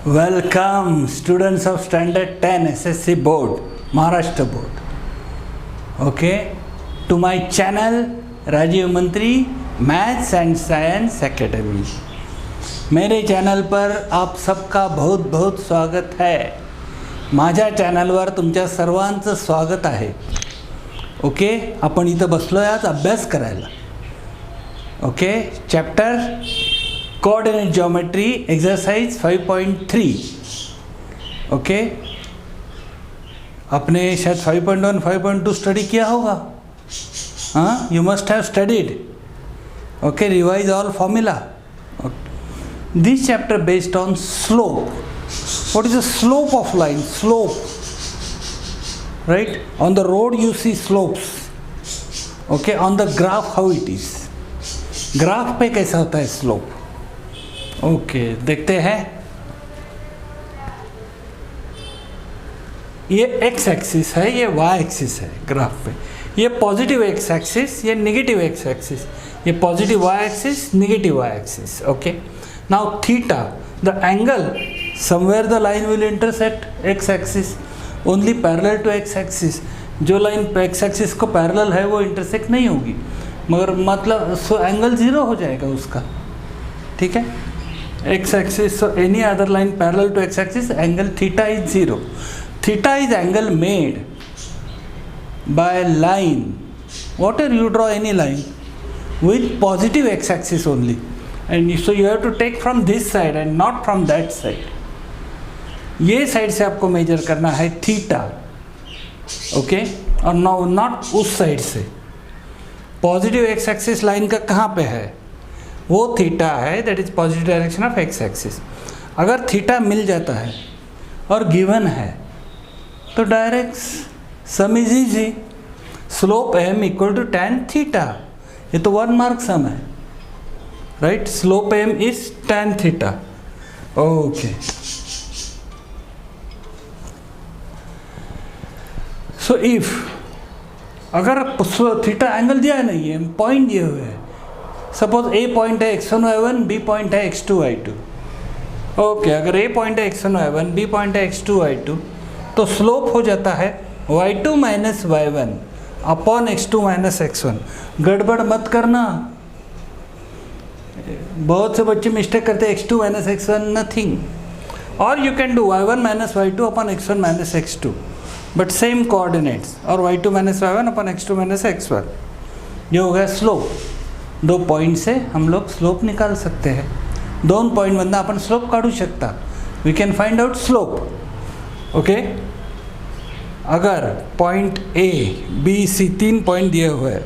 Welcome students of standard 10 SSC board, Maharashtra board. Okay, to my channel Rajiv मंत्री maths and science academy. मेरे channel पर आप सबका बहुत बहुत स्वागत है. माझ्या चॅनलवर तुमच्या सर्वांचं स्वागत आहे. ओके, आपण इथं बसलो आज अभ्यास करायला. Okay, chapter coordinate geometry exercise 5.3. Okay, आपने शायद 5.1 5.2 स्टडी किया होगा. हाँ, you must have studied. Okay, revise all formula. This chapter based on slope. What is the slope of line? Slope, right? On the road you see slopes. Okay, on the graph how it is. Graph पे कैसा होता है slope? Okay, देखते हैं. ये x axis है, ये Y axis है ग्राफ पे. ये पॉजिटिव एक्स एक्सिस, ये नेगेटिव एक्स एक्सिस. ये positive Y axis, negative Y axis. Okay, now theta, the angle somewhere the line will intersect X axis only parallel to X axis. जो line X axis को parallel है वो intersect नहीं होगी, मगर मतलब so angle zero हो जाएगा उसका. ठीक है, x axis, so any other line parallel to x axis, angle theta is 0. Theta is angle made by line. Whatever you draw any line with positive x axis only, and so you have to take from this side and not from that side. ये side से आपको measure करना है theta. Okay, और not उस side से. Positive X axis line का कहाँ पे है? वो थीटा है, that is positive direction of X axis. अगर थीटा मिल जाता है और गिवन है तो direct sum is easy. Slope M equal to tan theta. ये तो 1 मार्क सम है, right? Slope M is tan theta. Okay, so if अगर थीटा एंगल दिया नहीं है, पॉइंट दिए हुए हैं. सपोज ए पॉइंट है x1 y1, बी पॉइंट है x2 y2. ओके, अगर ए पॉइंट है x1 y1, बी पॉइंट है x2 y2, तो स्लोप हो जाता है y2 minus y1 upon x2 minus x1. गड़बड़ मत करना, बहुत से बच्चे मिस्टेक करते हैं. x2 माइनस x1 नथिंग, और you can do y1 minus y2 upon x1 minus x2, but same coordinates, और y2 minus y1 upon x2 minus x1. ये हो गया स्लोप. 2 पॉइंट से हम लोग स्लोप निकाल सकते हैं. 2 पॉईंटमधनं आपण स्लोप काढू शकता. We can find out slope. Okay, अगर point A B C 3 point दिए हुए हैं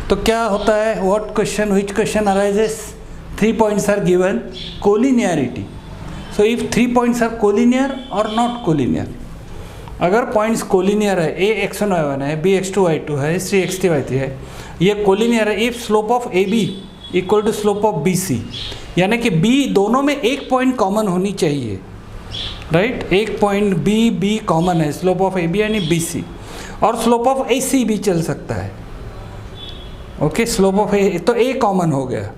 तो क्या होता है? What question, which question arises? 3 points are given, collinearity. So if 3 points are collinear और नॉट कोलिनियर. अगर पॉइंट्स कोलिनियर है, ए x1 y1 है, बी x2 y2 है, सी x3 y3 है, ये कोलिनियर है. If slope of A B equal to slope of B C, यानी कि बी दोनों में एक पॉइंट कॉमन होनी चाहिए, राइट? एक पॉइंट बी कॉमन है, स्लोप ऑफ ए बी यानी बी सी, और स्लोप ऑफ ए सी भी चल सकता है. ओके, स्लोप ऑफ ए तो ए कॉमन हो गया.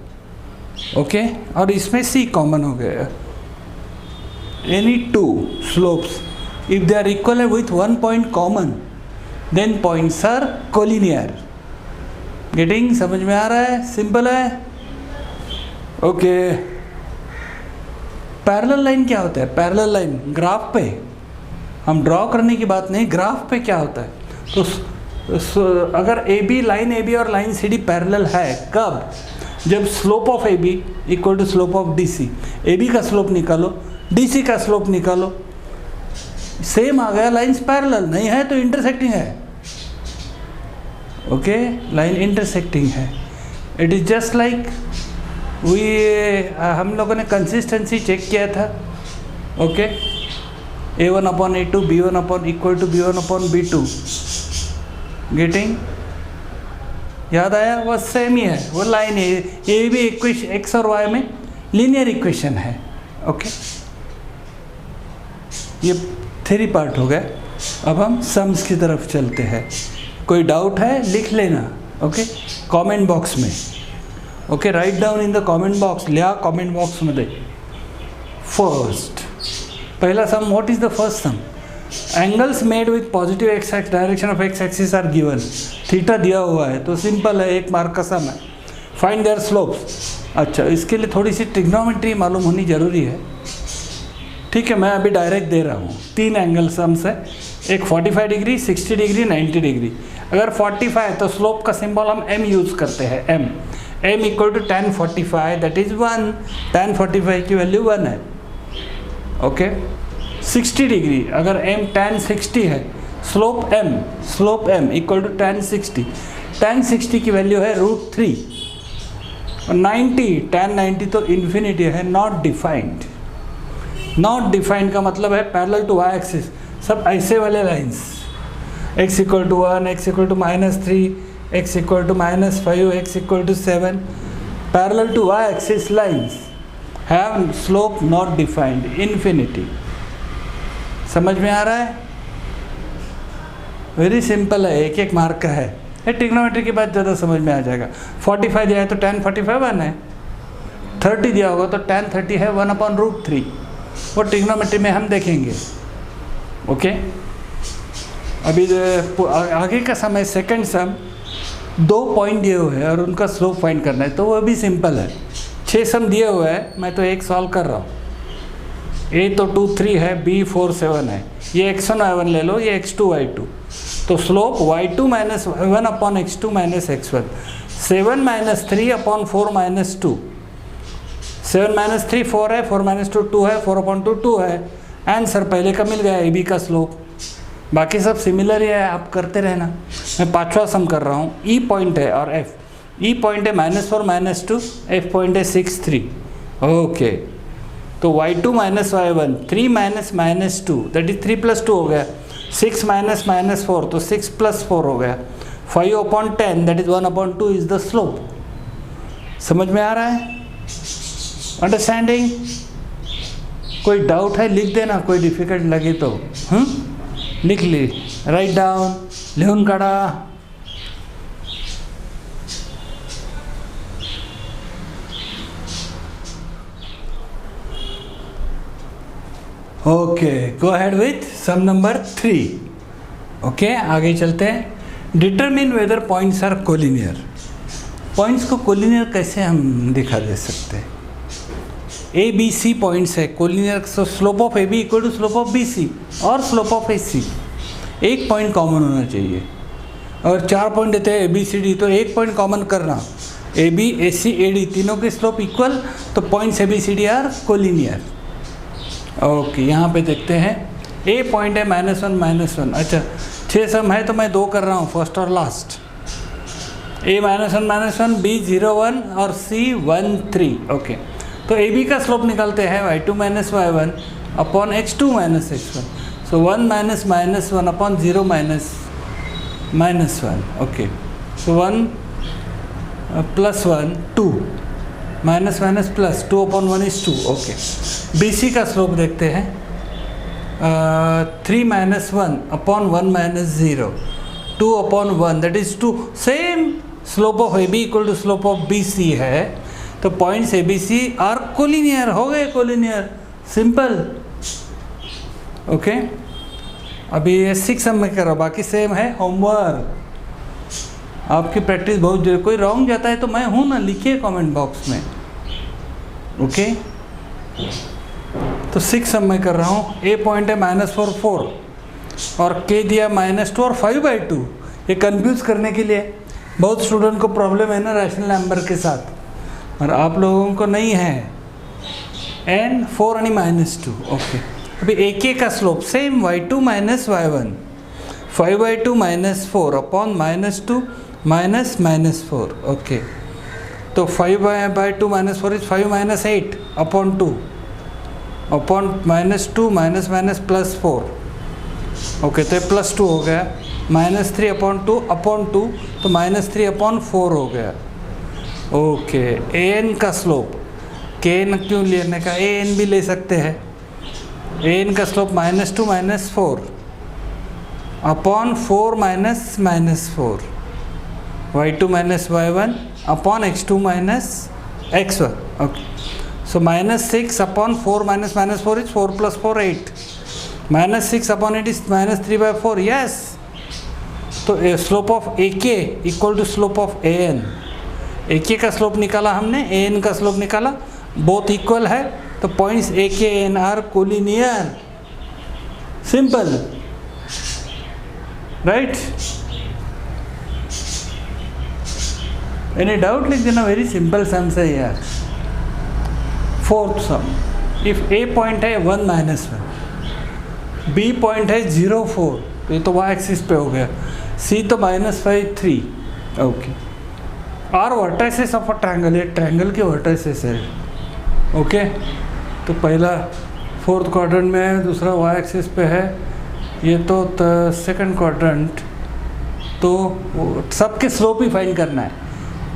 ओके, और इसमें सी कॉमन हो गया. Any 2 slopes if they are equal with 1 point common, then points are collinear. Getting? समझ में आ रहा है? सिंपल है. ओके, पैरेलल लाइन क्या होता है? पैरेलल लाइन ग्राफ पे हम ड्रॉ करने की बात नहीं, ग्राफ पे क्या होता है? तो अगर A B, line A B और लाइन सी डी पैरेलल है, कब? जब slope of A B equal to slope of D C. A B का स्लोप निकालो, डी सी का स्लोप निकालो, सेम आ गया. लाइन्स पैरेलल नहीं है तो इंटरसेक्टिंग है. ओके, लाइन इंटरसेक्टिंग है. इट इज जस्ट लाइक हम लोगों ने कंसिस्टेंसी चेक किया था. Okay, a1 upon a2, b1 upon equal to b1 upon b2. Getting? याद आया? वो सेम ही है, वो लाइन है. ये भी इक्वेशन एक्स और वाई में लीनियर इक्वेशन है. ओके, ये 3 पार्ट हो गए. अब हम सम्स की तरफ चलते हैं. कोई डाउट है लिख लेना. ओके, कमेंट बॉक्स में. Okay, write down in the comment box. लिहा कमेंट बॉक्समध्ये. फर्स्ट पहला sum, what is the first sum? Angles made with positive X direction of X axis are given, theta दिया हुआ है तो सिंपल है, 1 mark का सम है। Find their slopes. अच्छा, इसके लिए थोड़ी सी ट्रिग्नोमेट्री मालूम होनी जरूरी है। ठीक है, मैं अभी डायरेक्ट दे रहा हूँ। 3 एंगल सम्स है, एक 45 डिग्री, 60 डिग्री, 90 डिग्री। अगर 45 है तो स्लोप का सिंबल हम m यूज़ करते हैं, m equal to tan 45 that is 1। tan 45 की वैल्यू 1 है। ओके, 60 डिग्री, अगर m tan 60 है, slope m equal to tan 60। tan 60 की वैल्यू है √3। और 90, tan 90 तो इन्फिनिटी है, नॉट डिफाइंड। नॉट डिफाइंड का मतलब है पैरेलल टू वाई एक्सिस, सब ऐसे वाले lines, x equal to 1, x equal to -3, x equal to -5, x equal to 7, parallel to Y axis lines have slope not defined, infinity. समझ में आ रहा है? वेरी सिंपल है, 1 मार्क का है। ये ट्रिग्नोमेट्री की बात ज़्यादा समझ में आ जाएगा। 45 दिया है तो tan 45 1 है, 30 दिया होगा तो tan 30 है 1/√3। वो ट्रिग्नोमेट्री में हम देखेंगे। ओके, अभी आगे का समय सेकंड सम, 2 पॉइंट दिए हुए हैं और उनका स्लोप फाइंड करना है, तो वो भी सिंपल है। 6 सम दिए हुए हैं, मैं तो एक सॉल्व कर रहा हूँ। A तो 2 3 है, B 4 7 है, ये x1 y1 ले लो, ये x2 y2, तो slope y2 - y1 upon x2 - x1, 7 - 3 upon 4 - 2, 7 - 3 4 है, 4 - 2 2 है, 4/2 2 है। आंसर पहले का मिल गया, ए बी का स्लोप। बाकी सब सिमिलर ही है, आप करते रहना। मैं 5वां सम कर रहा हूँ। ई पॉइंट है और एफ, ई पॉइंट है -4 -2, एफ पॉइंट है 6 3। ओके, तो y2 - y1, 3 - -2 दैट इज 3 + 2 हो गया, 6 - -4 तो 6 + 4 हो गया, 5/10 that is 1/2 is the slope. समझ में आ रहा है? अंडरस्टैंडिंग? कोई डाउट है लिख देना, कोई डिफिकल्ट लगे तो लिख ली, राइट डाउन, लिहून काढा। Okay, go ahead with sum number 3। Okay, आगे चलते हैं। Determine whether points are collinear. Points को कोलिनियर कैसे हम दिखा दे सकते हैं? ए बी सी पॉइंट्स है collinear, so slope of A B equal to slope of B C और स्लोप ऑफ ए सी। एक पॉइंट कॉमन होना चाहिए। अगर 4 पॉइंट देते हैं ए बी सी डी, तो एक पॉइंट कॉमन करना, A B A C A D तीनों के स्लोप इक्वल, तो points A B C D are collinear. Okay, यहाँ पे देखते हैं। ए पॉइंट है -1 -1। अच्छा, 6 सम है तो मैं 2 कर रहा हूँ, फर्स्ट और लास्ट। ए -1 -1, बी 0 1 और सी 1 3। ओके, तो ए बी का स्लोप निकालते हैं y2 - y1 upon x2 - x1, so 1 - -1 upon 0 -1। Okay, so 1 + 1 2, -+ 2 upon 1 is 2। Okay, B C का स्लोप देखते हैं, 3 - 1 upon 1 - 0, 2 upon 1 that is 2। Same slope of A B equal to slope of B C है, तो points A B C are collinear, हो गए collinear, simple. Okay, अभी ये 6 सम में कर रहा हूँ, बाकी सेम है। होमवर्क, आपकी प्रैक्टिस बहुत जरूरी। कोई रॉन्ग जाता है तो मैं हूँ ना, लिखिए कमेंट बॉक्स में। ओके, तो 6 सम में कर रहा हूँ। ए पॉइंट है -4 4 और के दिया -2 और 5/2। ये कंफ्यूज करने के लिए बहुत स्टूडेंट को प्रॉब्लम है ना रैशनल नंबर के साथ, और आप लोगों को नहीं है। एन 4 आणि -2। ओके, अभी ए के का slope same y2 - y1, 5/2 -4 upon -2 -4। Okay, तो 5/2 -4 इज 5 - 8 अपॉन 2 अपॉन -2 +4। ओके, तो +2 हो गया, -3 अपॉन 2 अपॉन 2, तो -3 अपॉन 4 हो गया। ओके, ए एन का स्लोप, के एन क्यों लेने का, ए एन भी ले सकते हैं। ए एन का slope -2 -4 upon 4 -4, y2 - y1 upon x2 - x1। Okay, So minus 6 upon 4 minus minus 4 is 4 plus 4 8. Minus 6 upon 8 is minus 3 by 4. Yes. तो slope of A K equal to slope of A N. A K का slope निकाला हमने, A N का slope निकाला, both equal है, तो points A K N are collinear. Simple, right. Any doubt लिख देना. वेरी सिंपल सम है यार. Fourth sum, if a point है 1 माइनस 1, बी पॉइंट है 0 4, तो ये तो वाई एक्सिस पे हो गया, सी तो -5 3. Okay. Are vertices of a triangle, ये ट्रायंगल के वर्टाइसेस है. ओके. तो पहला फोर्थ क्वाड्रेंट में है, दूसरा वाई एक्सिस पे है, ये तो सेकंड क्वाड्रेंट. तो सबके स्लोप ही फाइंड करना है.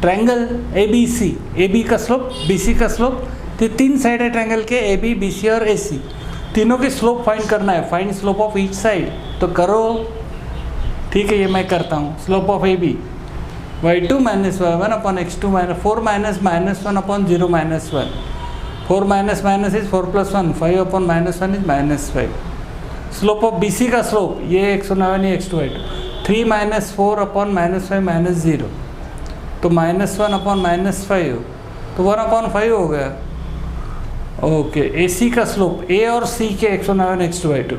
Triangle A B C, A B का स्लोप, बी सी का स्लोप, तो 3 साइड है ट्रायंगल के, ए बी, बी सी और ए सी. तीनों के स्लोप फाइंड करना है. Find slope of each side. तो करो. ठीक है, ये मैं करता हूँ. Slope of A B y2 minus y1 upon x2 minus 4 minus minus 1 upon 0 minus 1. 4 minus minus is 4 plus 1, 5 upon minus 1 is minus 5. Slope of B C का slope, ये x1 ये x2 y2, 3 minus 4 upon minus 5 minus 0, तो minus 1 upon minus 5, तो 1 upon 5 हो गया. Okay. ए सी का slope, ए और सी के x1 x2 y2,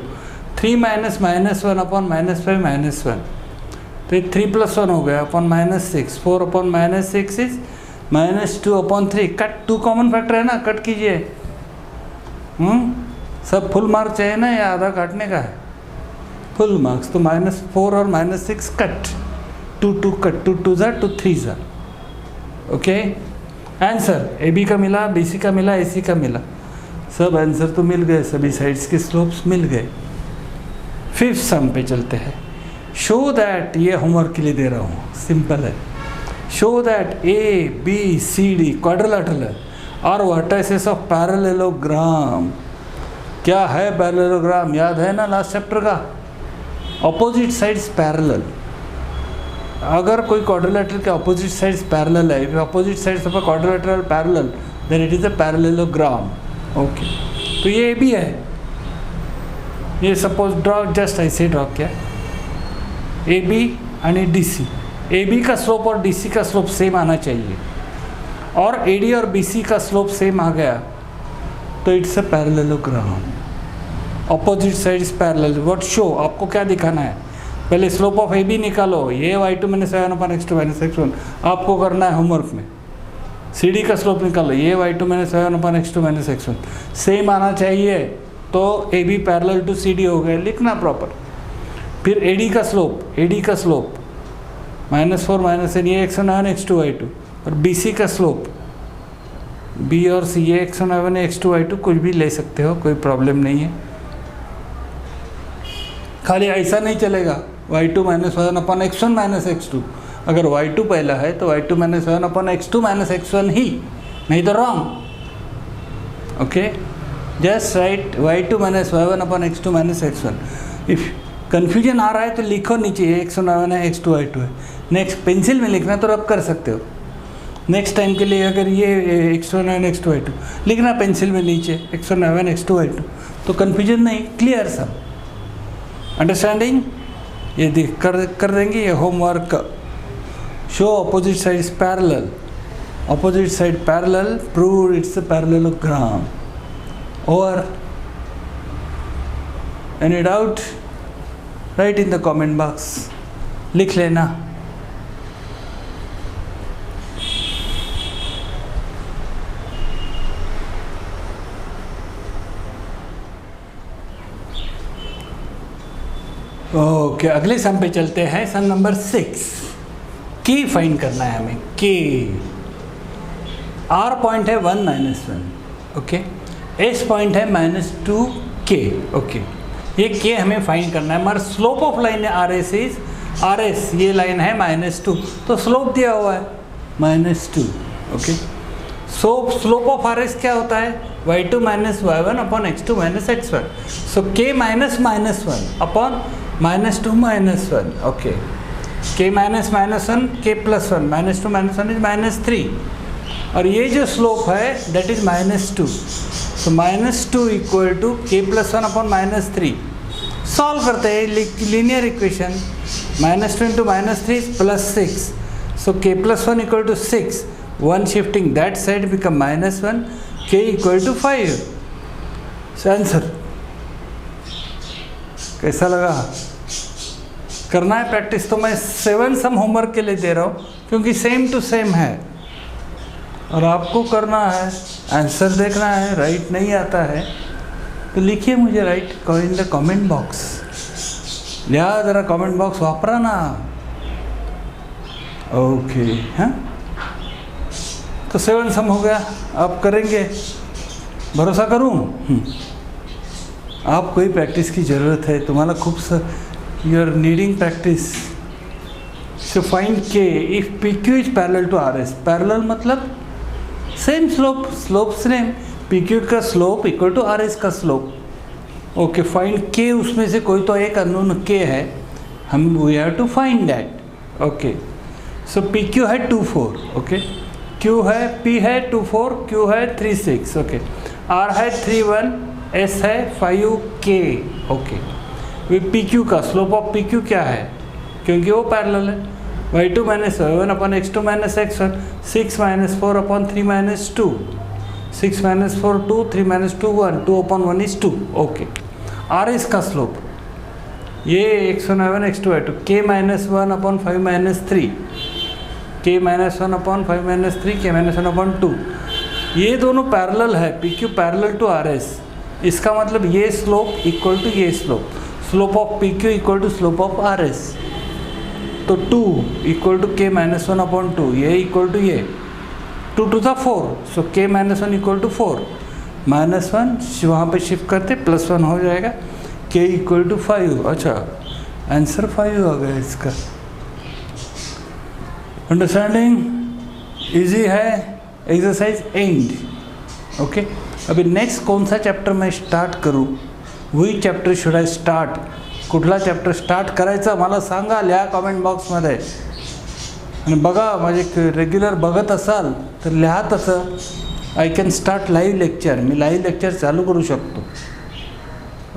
3 minus minus 1 upon minus 5 minus 1, तो ये 3 प्लस 1 हो गया upon minus 6. 4 upon minus 6 is minus 2 upon 3. Cut 2 common factor है ना, कट कीजिए. सब फुल मार्क चाहिए ना या आधा काटने का है? Full marks. तो -4 और -6 कट, 2 2 कट, 2 2 ज़ा 2 3 ज़ा. ओके. आंसर ए बी का मिला, बी सी का मिला, ए सी का मिला. सब आंसर तो मिल गए, सभी साइड्स के स्लोप्स मिल गए. फिफ्थ सम पे चलते हैं. शो दैट, ये होमवर्क के लिए दे रहा हूँ, सिंपल है. Show that A B C D quadrilateral और वर्टाइसेस ऑफ पैरेललोग्राम. क्या है पैरेललोग्राम? याद है ना लास्ट चैप्टर का? Opposite sides parallel. अगर कोई क्वाड्रिलेटरल के ऑपोजिट साइड्स पैरेलल है, opposite sides of a quadrilateral parallel, then it is a parallelogram. Okay. तो ये भी है. ये सपोज ड्रॉ, जस्ट ऐसे ड्रॉ किया ए बी आणि डी सी. ए बी का स्लोप और डी सी का स्लोप सेम आना चाहिए, और ए डी और बी सी का स्लोप सेम आ गया, तो it's a parallelogram. Opposite sides parallel. What show? आपको क्या दिखाना है? पहले स्लोप ऑफ ए बी निकालो, ये y2 minus y1 upon x2 minus x1 आपको करना है होमवर्क में. सी डी का स्लोप निकालो, ये y2 minus y1 upon x2 minus x1 same आना चाहिए, तो A B parallel to C D हो गया. लिखना प्रॉपर. फिर ए डी का स्लोप, ए डी का स्लोप -4 माइनस n, ये x1 x2 y2, और बी सी का स्लोप बी और सी, ये x1 x2 y2 कुछ भी ले सकते हो, कोई प्रॉब्लम नहीं है. खाली ऐसा नहीं चलेगा y2 minus y1 upon x1 minus x2. अगर y2 पहला है तो y2 minus y1 upon x2 minus x1 ही, नहीं तो wrong. Okay. Just write y2 minus y1 upon x2 minus x1. If confusion आ रहा है तो लिखो नीचे, x1 y1 है, x2 y2 है. नेक्स्ट पेंसिल में लिखना तो रब कर सकते हो. नेक्स्ट टाइम के लिए अगर ये x1 y1 x2 y2 लिखना पेंसिल में नीचे, x1 y1 x2 y2, तो कन्फ्यूजन नहीं, क्लियर सब. अंडरस्टैंडिंग? ये देख कर देंगे ये homework. Show opposite sides parallel. Opposite side parallel, prove it's a parallelogram. और any doubt? Write in the comment box. लिख लेना. ओके. अगले सम पे चलते हैं. Sum number 6. के फाइंड करना है हमें. के आर पॉइंट है 1 माइनस 1. ओके. एस पॉइंट है -2k. ओके. ये के हमें फाइंड करना है. हमारा स्लोप ऑफ लाइन है R S is, R S ये लाइन है -2, तो स्लोप दिया हुआ है -2. Okay. So slope of R S क्या होता है? y2 minus y1 upon x2 minus x1. So k minus -1 upon -2 minus 1. Okay. k minus -1, k plus 1, -2 minus 1 is -3. और ये जो स्लोप है that is -2, so -2 equal to k+1 अपॉन -3। Solve करते हैं linear equation, -2 into -3 +6, so k+1 equal to 6, 1 shifting that side become -1, k equal to 5। So answer कैसा लगा? करना है प्रैक्टिस। तो मैं 7 सम होमवर्क के लिए दे रहा हूँ क्योंकि सेम टू सेम है और आपको करना है, आंसर देखना है। राइट नहीं आता है तो लिखिए मुझे right in the comment box, लिया ज़रा कमेंट बॉक्स वापरा ना। ओके, हाँ तो 7 सम हो गया। आप करेंगे, भरोसा करूँ? आपको ही प्रैक्टिस की ज़रूरत है, तुम्हारा खूब you are needing practice. So find K if P Q is parallel to R S. Parallel मतलब same slope, slope same, P Q का slope equal to R S का स्लोप। ओके, फाइंड के, उसमें से कोई तो एक unknown के है, हम we have to find that. Okay, so P Q है 2 4, ओके, क्यू है, पी है 2 4, क्यू है 3 6, ओके, आर है 3 1, एस है 5 के। ओके, वे पी क्यू का स्लोप ऑफ पी क्यू क्या है, क्योंकि वो पैरेलल है, y2 minus y1 upon x2 minus x1, 6 minus 4 upon 3 minus 2, 6 minus 4 2, 3 minus 2 1, 2 upon 1 is 2। Okay, are S का स्लोप ये x1 y1 x2 y2, k minus 1 upon 5 minus 3, k minus 1 upon 5 minus 3, k minus 1 upon 2, ये दोनों parallel है, P Q parallel to R S. इसका मतलब ये slope equal to ये slope, slope of P Q equal to slope of R S. तो 2 equal to k minus 1 upon 2, ये equal to ये 2 to the 4, so k minus 1 equal to 4, -1 वहाँ पे shift करते +1 हो जाएगा, k इक्वल टू 5। अच्छा, आंसर 5 आ गया इसका। अंडरस्टैंडिंग इजी है, एक्सरसाइज एंड। ओके, अभी नेक्स्ट कौन सा चॅप्टर मैं स्टार्ट करूँ, वही चॅप्टर शुड आय स्टार्ट, कुठला चॅप्टर स्टार्ट करायचा मला सांगा, लिहा कमेंट बॉक्समध्ये। आणि बघा, माझे रेग्युलर बघत असाल तर लिहा तसं, I can start live lecture, मी लाईव्ह लेक्चर चालू करू शकतो।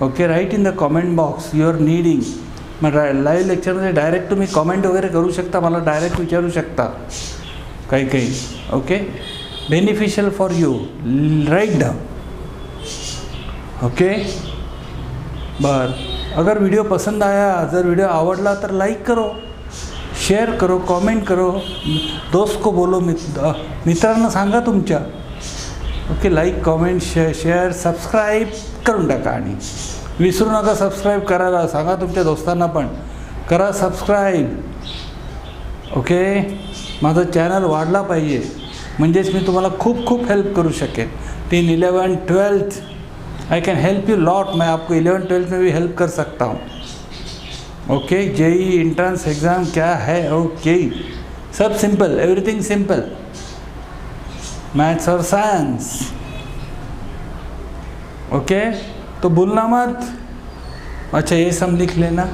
Okay, write in the comment box you are needing. मग लाईव्ह लेक्चरमध्ये डायरेक्ट तुम्ही कमेंट वगैरे करू शकता, मला डायरेक्ट विचारू शकता काही काही। Okay, beneficial for you, write down. Okay, बर, अगर वीडियो पसंद आया, जर वीडियो आवडला तर लाईक करो, शेअर करो, कमेंट करो, दोस्त को बोलो, मित्रांना सांगा तुमच्या। Okay, like comment share subscribe करून टाका आणि विसरू नका सबस्क्राईब करायला, सांगा तुमच्या दोस्तांना पण करा सबस्क्राईब। ओके, माझा चॅनल वाढला पाहिजे, म्हणजेच मी तुम्हाला खूप खूप हेल्प करू शकेन। 10, 11, 12 I can help you lot, मैं आपको 11, 12 में भी हेल्प कर सकता हूँ। ओके, जेई एंट्रेंस एग्ज़ाम क्या है, ओके, सब सिंपल, एवरीथिंग सिंपल, मैथ्स और साइंस। ओके, तो भूलना मत। अच्छा, ये सब लिख लेना।